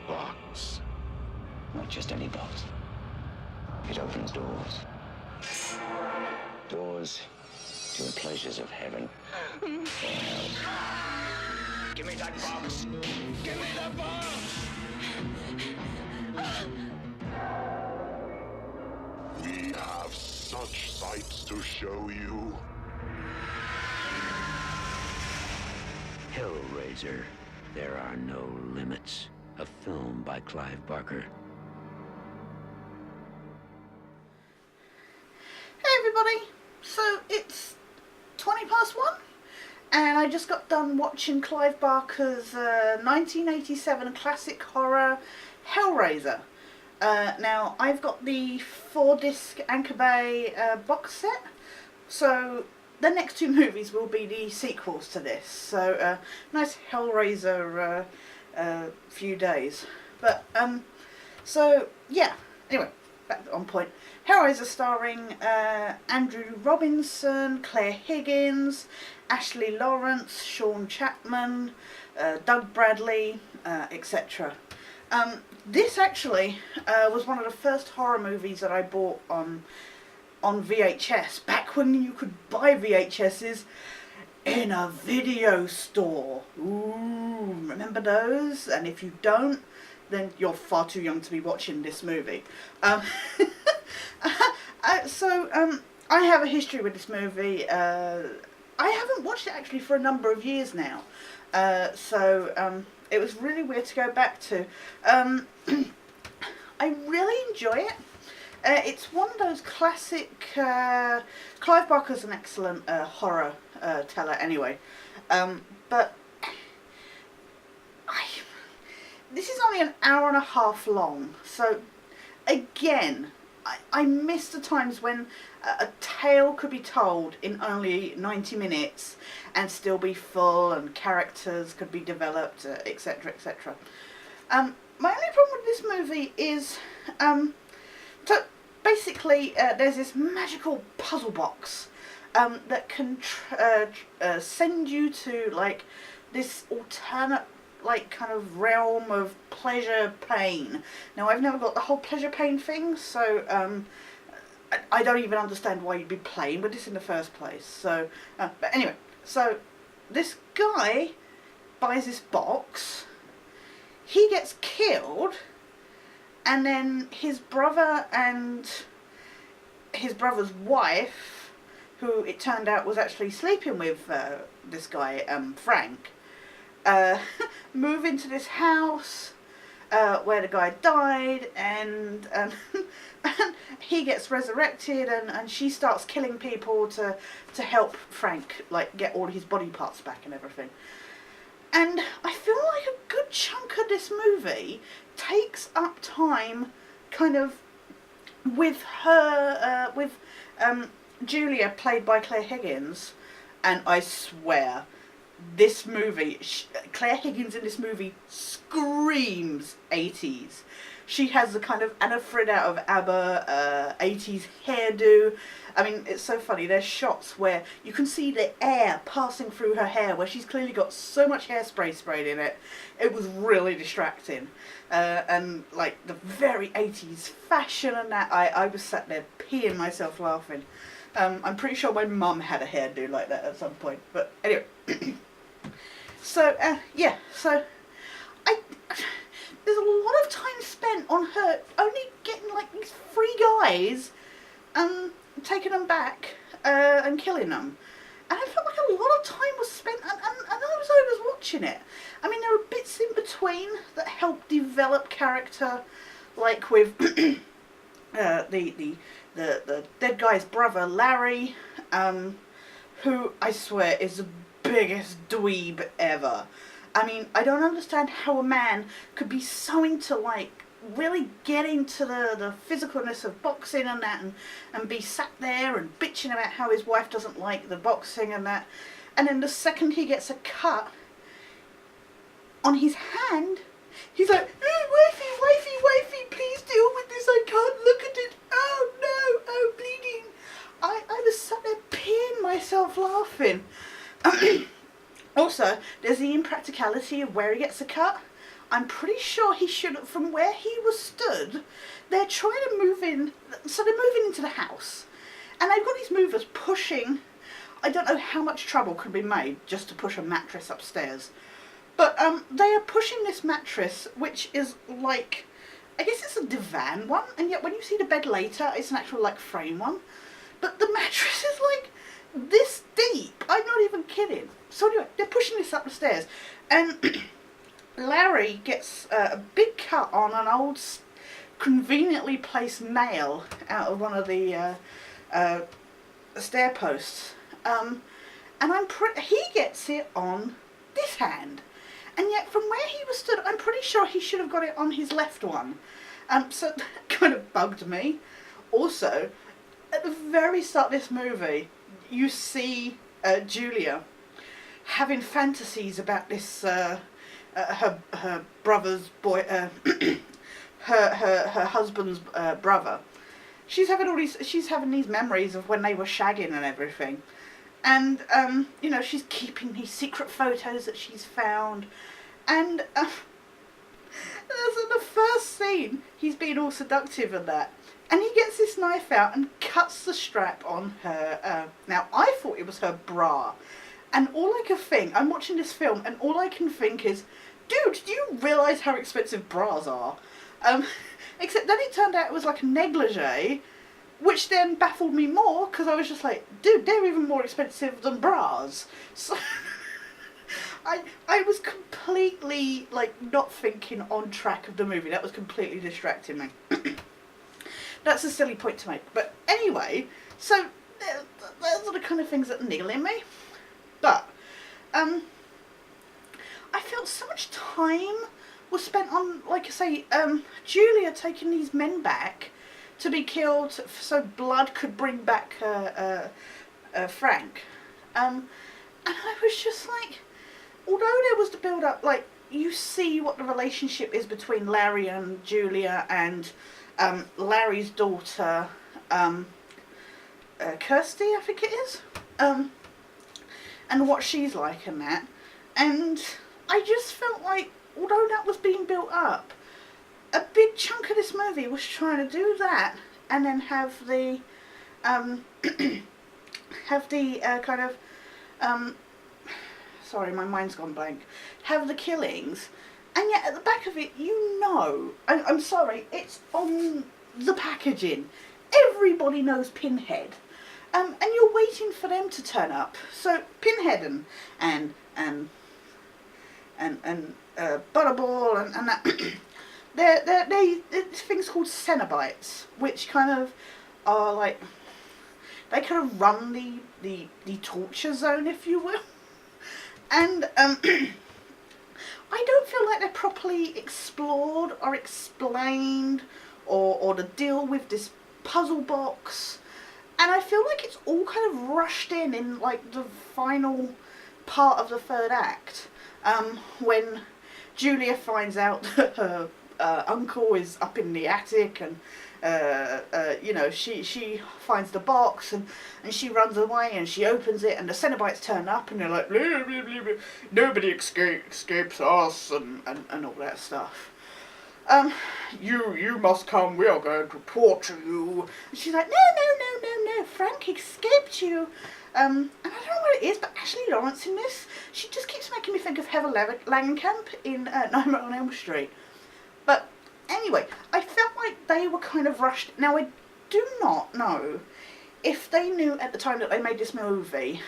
box. Not just any box. It opens doors. Doors to the pleasures of heaven or hell. Give me that box! Give me that box! We have such sights to show you. Hellraiser, There Are No Limits. A film by Clive Barker. Hey everybody, so it's 20 past 1 and I just got done watching Clive Barker's 1987 classic horror Hellraiser. Now I've got the 4-disc Anchor Bay box set, so the next 2 movies will be the sequels to this, so nice Hellraiser few days. But so yeah, anyway, back on point. Hellraiser starring Andrew Robinson, Claire Higgins, Ashley Lawrence, Sean Chapman, Doug Bradley, etc. This actually was one of the first horror movies that I bought on VHS, back when you could buy VHSs in a video store. Ooh, remember those? And if you don't, then you're far too young to be watching this movie. I have a history with this movie. I haven't watched it actually for a number of years now. It was really weird to go back to. I really enjoy it. It's one of those classic, Clive Barker's an excellent horror teller anyway, but this is only an hour and a half long, so again, I miss the times when a tale could be told in only 90 minutes and still be full, and characters could be developed, etc, etc. My only problem with this movie is, so basically there's this magical puzzle box that can send you to like this alternate like kind of realm of pleasure pain. Now I've never got the whole pleasure pain thing, so I don't even understand why you'd be playing with this in the first place. So but anyway, so this guy buys this box, he gets killed, and then his brother and his brother's wife, who it turned out was actually sleeping with this guy, Frank, move into this house where the guy died, and he gets resurrected, and she starts killing people to help Frank like get all his body parts back and everything. And I feel like a good chunk of this movie takes up time kind of with her, Julia, played by Claire Higgins, and I swear, this movie, Claire Higgins in this movie screams 80s. She has the kind of Anna Frid out of ABBA 80s hairdo. I mean, it's so funny. There's shots where you can see the air passing through her hair, where she's clearly got so much hairspray sprayed in it. It was really distracting. And like the very 80s fashion and that, I was sat there peeing myself laughing. I'm pretty sure my mum had a hairdo like that at some point. But anyway. So, yeah, so there's a lot of time spent on her only getting like these 3 guys, taking them back, and killing them. And I felt like a lot of time was spent, and I was watching it. I mean, there are bits in between that help develop character, like with the dead guy's brother, Larry, who I swear is the biggest dweeb ever. I mean, I don't understand how a man could be so into like really get into the physicalness of boxing and that, and be sat there and bitching about how his wife doesn't like the boxing and that, and then the second he gets a cut on his hand, he's like, wifey, please deal with this, I can't look at it, oh no, oh bleeding. I was sat there peeing myself laughing. Also, there's the impracticality of where he gets a cut. I'm pretty sure he should, from where he was stood, they're trying to move in, so they're moving into the house, and they've got these movers pushing, I don't know how much trouble could be made just to push a mattress upstairs, but they are pushing this mattress, which is like, I guess it's a divan one, and yet when you see the bed later, it's an actual like frame one, but the mattress is like this deep. I'm not even kidding. So anyway, they're pushing this up the stairs, and Larry gets a big cut on an old conveniently placed nail out of one of the stair posts, and he gets it on this hand, and yet from where he was stood, I'm pretty sure he should have got it on his left one. So that kind of bugged me. Also, at the very start of this movie, you see Julia having fantasies about this her brother's boy, her husband's brother. She's having these memories of when they were shagging and everything, and you know, she's keeping these secret photos that she's found, and in the first scene, he's being all seductive and that. And he gets this knife out and cuts the strap on her. Now, I thought it was her bra. And all I could think, I'm watching this film, and all I can think is, dude, do you realise how expensive bras are? Except then it turned out it was like a negligee, which then baffled me more, because I was just like, dude, they're even more expensive than bras. So I was completely, like, not thinking on track of the movie. That was completely distracting me. That's a silly point to make. But anyway, so those are the kind of things that are niggling me. But I felt so much time was spent on, like I say, Julia taking these men back to be killed so blood could bring back Frank. And I was just like, although there was the build up, like, you see what the relationship is between Larry and Julia, and Larry's daughter, Kirsty, I think it is, and what she's like and that. And I just felt like, although that was being built up, a big chunk of this movie was trying to do that, and then have the kind of sorry, my mind's gone blank. Have the killings, and yet at the back of it, you know, I'm sorry, it's on the packaging. Everybody knows Pinhead, and you're waiting for them to turn up. So Pinhead and Butterball and that, it's things called Cenobites, which kind of are like, they kind of run the torture zone, if you will. And I don't feel like they're properly explored or explained, or to deal with this puzzle box. And I feel like it's all kind of rushed in like the final part of the third act, when Julia finds out that her uncle is up in the attic, and you know, she finds the box, and she runs away, and she opens it, and the Cenobites turn up, and they're like, blah, blah, blah, blah. Nobody escapes us, and all that stuff. You must come, we are going to torture you. And she's like, no, Frank escaped you. And I don't know what it is, but Ashley Lawrence in this, she just keeps making me think of Heather Langenkamp in Nightmare on Elm Street. But anyway, I felt like they were kind of rushed. Now, I do not know if they knew at the time that they made this movie,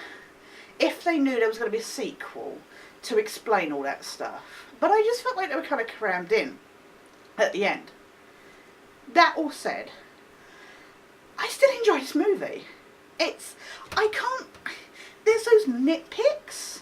if they knew there was going to be a sequel to explain all that stuff. But I just felt like they were kind of crammed in at the end. That all said, I still enjoy this movie. There's those nitpicks.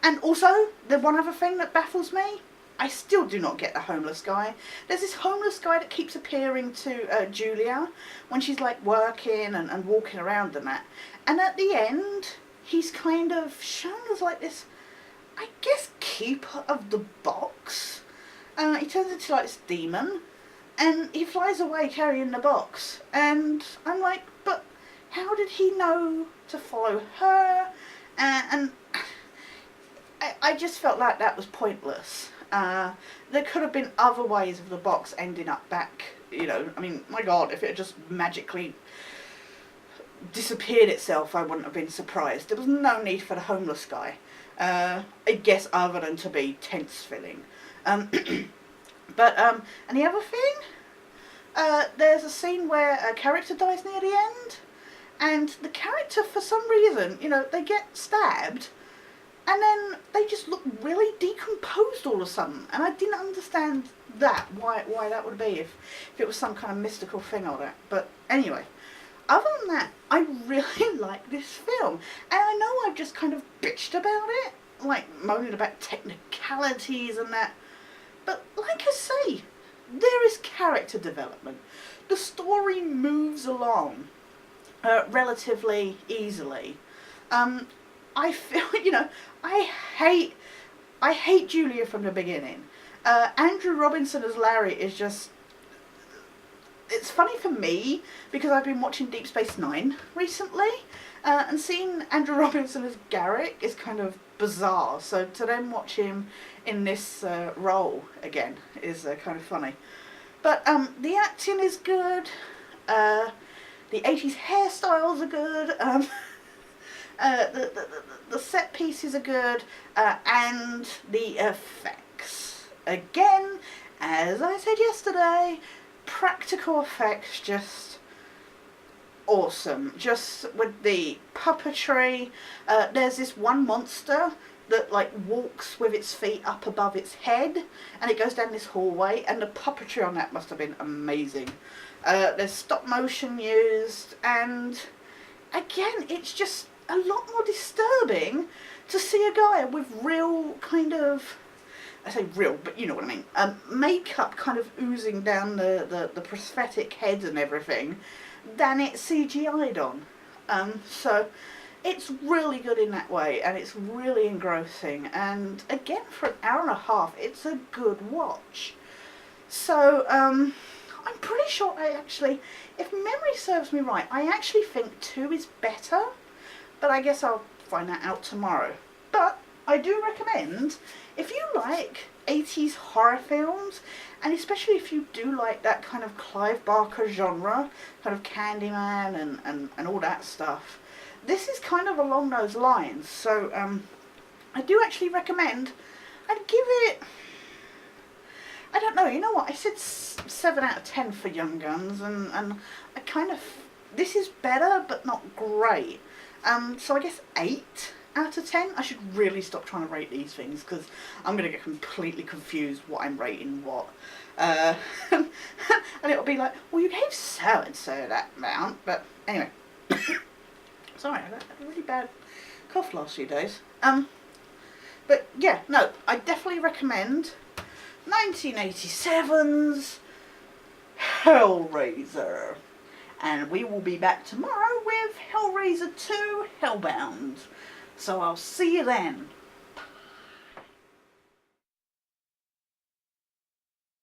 And also, the one other thing that baffles me, I still do not get the homeless guy. There's this homeless guy that keeps appearing to Julia when she's like working and walking around and that. And at the end, he's kind of shown as like this, I guess, keeper of the box. He turns into like this demon, and he flies away carrying the box. And I'm like, but how did he know to follow her? And I just felt like that was pointless. There could have been other ways of the box ending up back, you know, I mean, my God, if it had just magically disappeared itself, I wouldn't have been surprised. There was no need for the homeless guy, I guess, other than to be tense filling. And the other thing, there's a scene where a character dies near the end, and the character, for some reason, you know, they get stabbed, and then they just look really decomposed all of a sudden, and I didn't understand that, why that would be, if it was some kind of mystical thing or that. But anyway, other than that, I really like this film, and I know I've just kind of bitched about it, like moaning about technicalities and that, but like I say, there is character development. The story moves along relatively easily. I feel, you know, I hate Julia from the beginning. Andrew Robinson as Larry is just, it's funny for me because I've been watching Deep Space Nine recently, and seeing Andrew Robinson as Garrick is kind of bizarre. So to then watch him in this role again is kind of funny. But the acting is good. The 80s hairstyles are good. The set pieces are good, and the effects. Again, as I said yesterday, practical effects just awesome. Just with the puppetry, there's this one monster that like walks with its feet up above its head, and it goes down this hallway, and the puppetry on that must have been amazing. There's stop motion used, and again, it's just a lot more disturbing to see a guy with real kind of, I say real, but you know what I mean, makeup kind of oozing down the prosthetic head and everything, than it's CGI'd on. So it's really good in that way, and it's really engrossing, and again, for an hour and a half, it's a good watch. So I'm pretty sure if memory serves me right, I actually think 2 is better, but I guess I'll find that out tomorrow. But I do recommend, if you like 80s horror films, and especially if you do like that kind of Clive Barker genre, kind of Candyman and all that stuff, this is kind of along those lines. So I do actually recommend. I'd give it, I don't know, you know what, I said 7 out of 10 for Young Guns, and I kind of, this is better but not great. So I guess 8 out of 10. I should really stop trying to rate these things, because I'm going to get completely confused what I'm rating what. And it'll be like, well, you gave so and so that amount, but anyway. Sorry, I had a really bad cough last few days. But yeah, no, I definitely recommend 1987's Hellraiser. And we will be back tomorrow with Hellraiser 2 Hellbound. So I'll see you then.